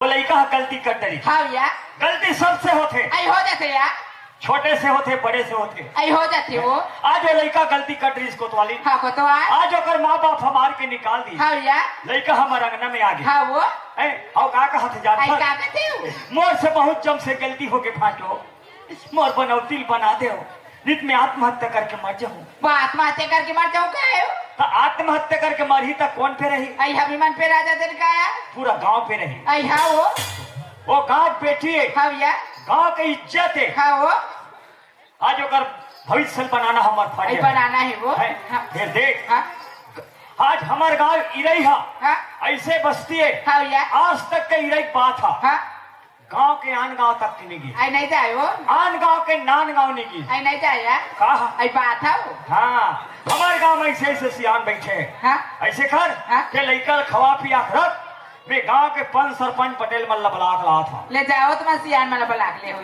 वो लड़का गलती कर डरी। हाँ या गलती सबसे होते, आई हो जाते या छोटे से होते बड़े से होते। आई हो जाते वो आज वो लड़का गलती कर रही इसको वाली। हाँ को तो आज ओकर माँ बाप हमार के निकाल दी। हाँ या लड़का हमारे अंगना में आ गया। हाँ वो और का कहते आई जान का कहते हो मोर से बहुत जम से गलती होके फाटो, मोर बनौती बना दे नित में आत्महत्या करके मर जाऊं। वो आत्महत्या करके मर जाऊँ का है तो आत्महत्या करके मरी तक कौन पे रही? आई हम मन पे राजा दिन का आया पूरा गांव पे रही। आई हाँ वो गांव बेटी है, हाँ या गांव की इज्जत है। हाँ वो आज ओकर भविष्य बनाना हमार आई फर्ज बनाना है वो है। हाँ फिर देख हाँ आज हमार गांव इरई है, हाँ ऐसे बस्ती है। हाँ या आज तक के इरई बात है, हाँ गांव के आन गांव तक की नहीं गई, आई नहीं जाए वो आन गांव के नान गांव नहीं गई। आई नहीं जाए या कहा आई बात है वो हाँ हमारे गांव में ऐसे ऐसे सियान बैठे हैं। हाँ ऐसे कर हाँ? के लड़का खवा पिया रख। मैं गांव के पंच सरपंच पटेल मल्ला बलाक ला था। ले जाओ तुम्हारे सियान मला बुला के ले हो